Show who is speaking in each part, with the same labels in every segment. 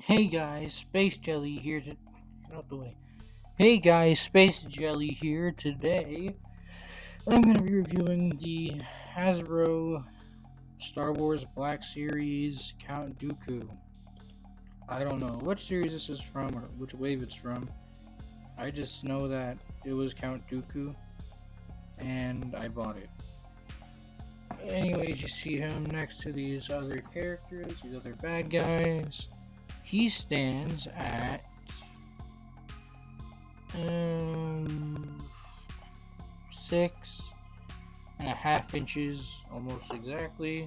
Speaker 1: Hey guys, Space Jelly here to get out the way. Hey guys, Space Jelly here today. I'm gonna be reviewing the Hasbro Star Wars Black Series Count Dooku. I don't know which series this is from or which wave it's from. I just know that it was Count Dooku and I bought it. Anyways, you see him next to these other characters, these other bad guys. He stands at um, 6.5 inches, almost exactly,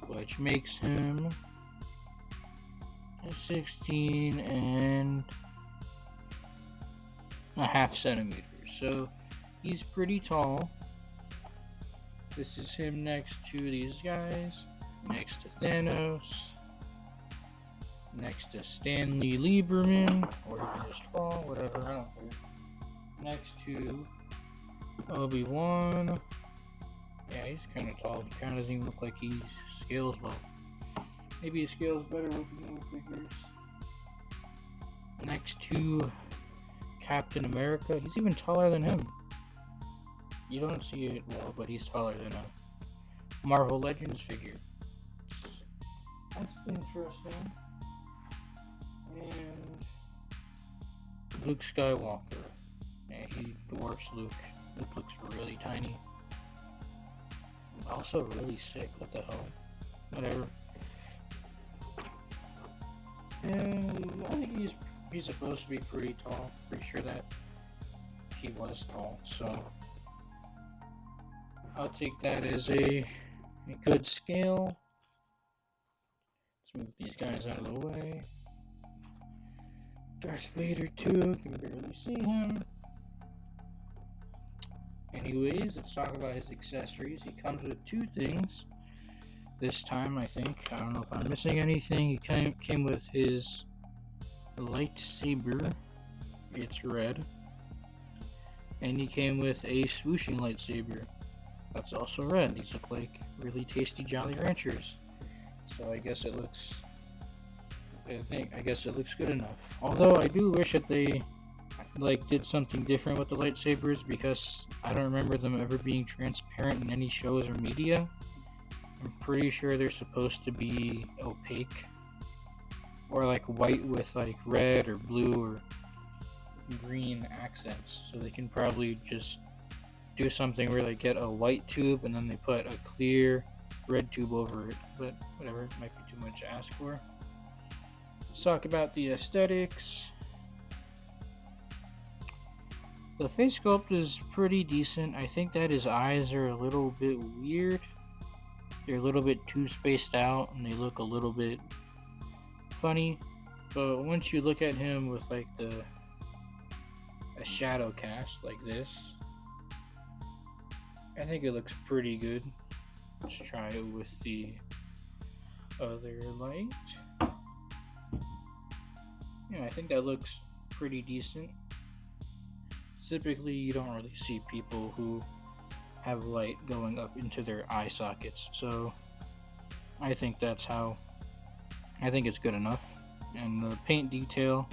Speaker 1: which makes him 16.5 centimeters. So he's pretty tall. This is him next to these guys, next to Thanos, next to Stanley Lieberman, or he can just fall, whatever, I don't care. Next to Obi-Wan. Yeah, he's kind of tall. He kind of doesn't even look like he scales well. Maybe he scales better with the new figures. Next to Captain America. He's even taller than him. You don't see it well, but he's taller than a Marvel Legends figure. That's interesting. And Luke Skywalker. Yeah, he dwarfs Luke. Luke looks really tiny. Also really sick. What the hell? Whatever. And I think he's supposed to be pretty tall. Pretty sure that he was tall. So I'll take that as a good scale. Let's move these guys out of the way. Darth Vader too. Can barely see him. Anyways, let's talk about his accessories. He comes with two things this time, I think. I don't know if I'm missing anything. He came with his lightsaber. It's red. And he came with a swooshing lightsaber. That's also red. These look like really tasty Jolly Ranchers. So I guess it looks good enough. Although I do wish that they did something different with the lightsabers, because I don't remember them ever being transparent in any shows or media. I'm pretty sure they're supposed to be opaque or like white with like red or blue or green accents. So they can probably just do something where they get a white tube and then they put a clear red tube over it. But whatever, it might be too much to ask for. Let's talk about the aesthetics. The face sculpt is pretty decent. I think that his eyes are a little bit weird. They're a little bit too spaced out and they look a little bit funny. But once you look at him with like a shadow cast like this, I think it looks pretty good. Let's try it with the other light. Yeah, I think that looks pretty decent. Typically, you don't really see people who have light going up into their eye sockets, so I think it's good enough. And the paint detail,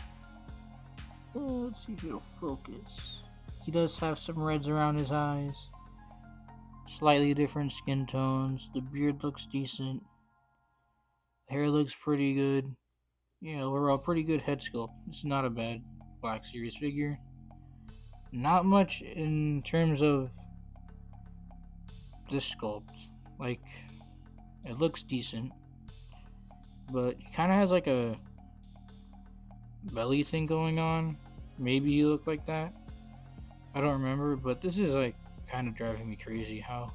Speaker 1: let's see if it'll focus. He does have some reds around his eyes, slightly different skin tones. The beard looks decent. The hair looks pretty good. Yeah, overall pretty good head sculpt. It's not a bad Black Series figure. Not much in terms of this sculpt. Like, it looks decent, but he kind of has like a belly thing going on. Maybe he looked like that. I don't remember, but this is like kind of driving me crazy how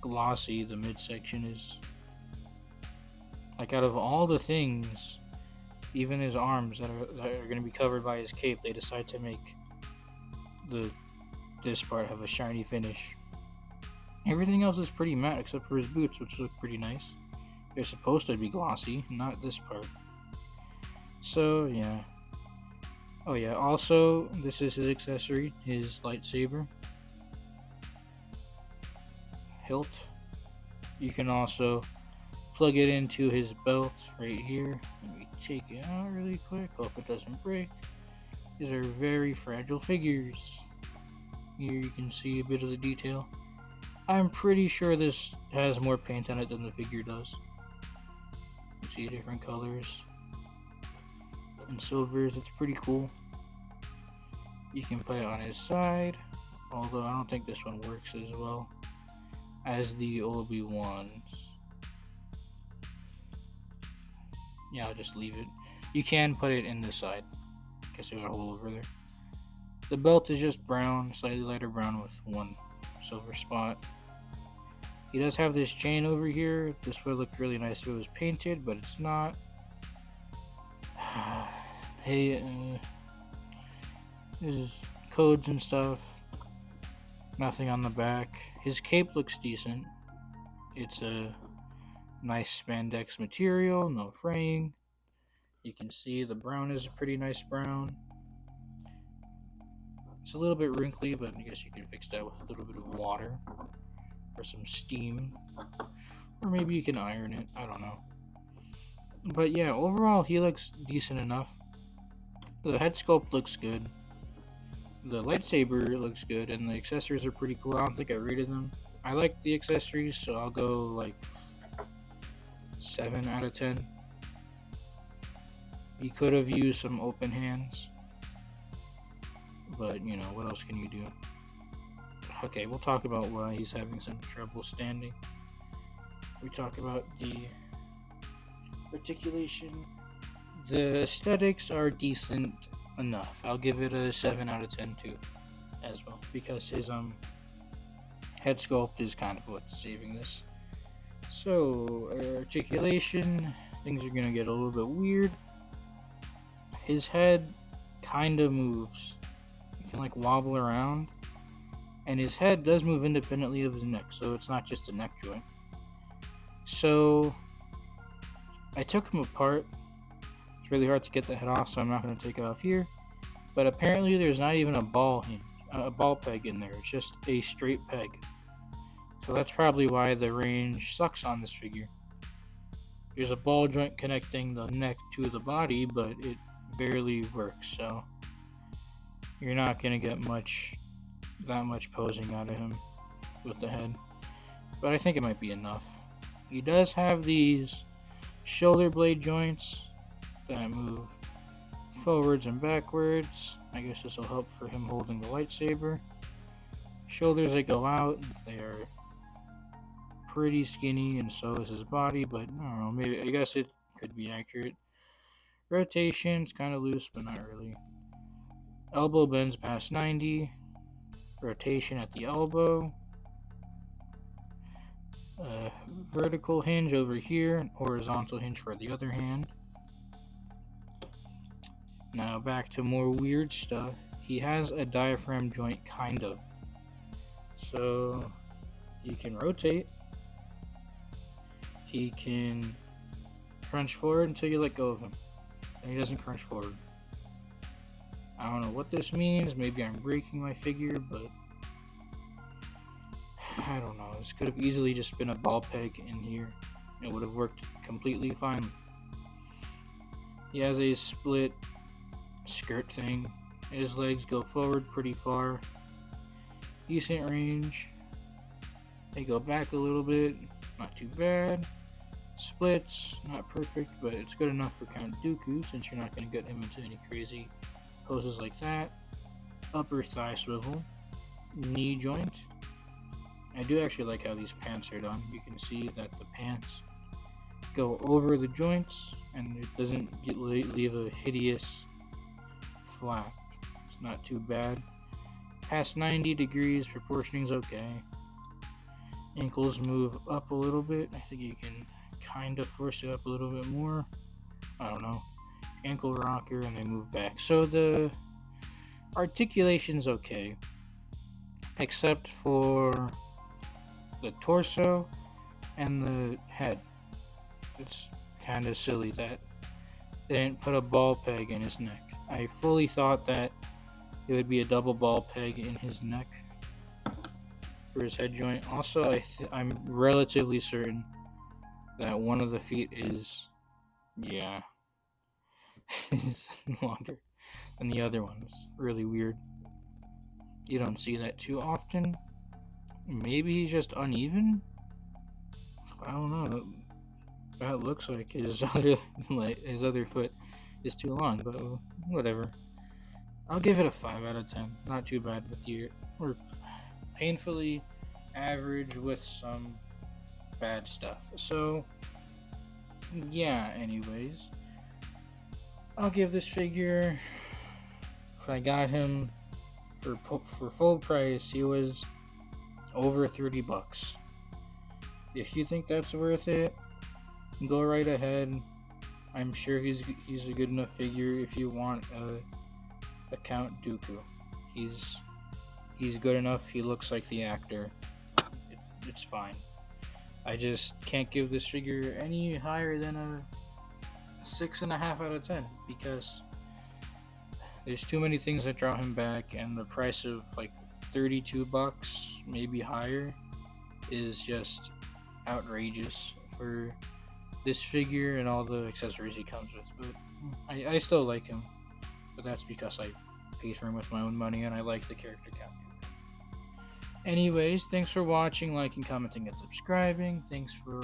Speaker 1: glossy the midsection is. Like, out of all the things, even his arms that are going to be covered by his cape, they decide to make this part have a shiny finish. Everything else is pretty matte except for his boots, which look pretty nice. They're supposed to be glossy, not this part. So yeah. Oh yeah, also this is his accessory, his lightsaber hilt. You can also plug it into his belt right here. Let me take it out really quick. Hope it doesn't break. These are very fragile figures. Here you can see a bit of the detail. I'm pretty sure this has more paint on it than the figure does. You see different colors and silvers. It's pretty cool. You can put it on his side, although I don't think this one works as well as the Obi-Wan's. Yeah, I'll just leave it. You can put it in the side, because there's a hole over there. The belt is just brown, slightly lighter brown with one silver spot. He does have this chain over here. This would look really nice if it was painted, but it's not. Hey, his codes and stuff. Nothing on the back. His cape looks decent. It's a nice spandex material, no fraying. You can see the brown is a pretty nice brown. It's a little bit wrinkly, but I guess you can fix that with a little bit of water or some steam. Or maybe you can iron it, I don't know. But yeah, overall he looks decent enough. The head sculpt looks good. The lightsaber looks good, and the accessories are pretty cool. I don't think I rated them. I like the accessories, so I'll go like 7 out of 10. He could have used some open hands, but you know, what else can you do? Okay, we'll talk about why he's having some trouble standing. We talk about the articulation. The aesthetics are decent enough. I'll give it a 7 out of 10 too, as well, because his head sculpt is kind of what's saving this. So, articulation, things are gonna get a little bit weird. His head kind of moves. He can like wobble around, and his head does move independently of his neck, so it's not just a neck joint. So, I took him apart. It's really hard to get the head off, so I'm not going to take it off here. But apparently there's not even a ball peg in there. It's just a straight peg. So that's probably why the range sucks on this figure. There's a ball joint connecting the neck to the body, but it barely works. So you're not going to get that much posing out of him with the head. But I think it might be enough. He does have these shoulder blade joints that move forwards and backwards. I guess this will help for him holding the lightsaber. Shoulders that go out, they are pretty skinny, and so is his body, but I don't know, maybe, I guess it could be accurate. Rotation's kind of loose, but not really. Elbow bends past 90. Rotation at the elbow. Vertical hinge over here, horizontal hinge for the other hand. Now back to more weird stuff. He has a diaphragm joint, kind of. So he can rotate. He can crunch forward until you let go of him. And he doesn't crunch forward. I don't know what this means. Maybe I'm breaking my figure, but I don't know. This could have easily just been a ball peg in here. It would have worked completely fine. He has a split skirt thing. His legs go forward pretty far. Decent range. They go back a little bit. Not too bad. Splits, not perfect, but it's good enough for Count Dooku, since you're not going to get him into any crazy poses like that. Upper thigh swivel. Knee joint. I do actually like how these pants are done. You can see that the pants go over the joints, and it doesn't leave a hideous flap. It's not too bad. Past 90 degrees, proportioning's okay. Ankles move up a little bit. I think you can kind of force it up a little bit more. I don't know. Ankle rocker, and they move back. So the articulation's okay, except for the torso and the head. It's kind of silly that they didn't put a ball peg in his neck. I fully thought that it would be a double ball peg in his neck for his head joint. Also, I'm relatively certain that one of the feet is, yeah, is longer than the other one. It's really weird. You don't see that too often. Maybe he's just uneven. I don't know. That looks like his other foot is too long, but whatever. I'll give it a 5 out of 10. Not too bad with you. Or painfully average with some bad stuff. So yeah. Anyways, I'll give this figure. If I got him for full price, he was over $30. If you think that's worth it, go right ahead. I'm sure he's a good enough figure if you want a Count Dooku. He's good enough. He looks like the actor. It's fine. I just can't give this figure any higher than a 6.5 out of 10 because there's too many things that draw him back, and the price of like $32, maybe higher, is just outrageous for this figure and all the accessories he comes with. But I still like him, but that's because I paid for him with my own money and I like the character count. Anyways, thanks for watching, liking, commenting, and subscribing. Thanks for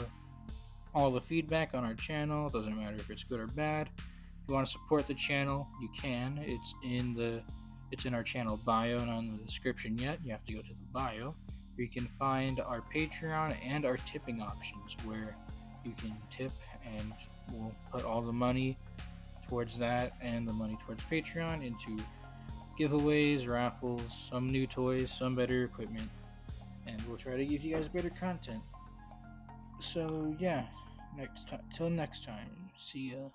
Speaker 1: all the feedback on our channel. Doesn't matter if it's good or bad. If you want to support the channel, you can. It's in our channel bio, not in the description yet. You have to go to the bio, where you can find our Patreon and our tipping options, where you can tip and we'll put all the money towards that and the money towards Patreon into giveaways, raffles, some new toys, some better equipment, and we'll try to give you guys better content. So yeah, till next time, see ya.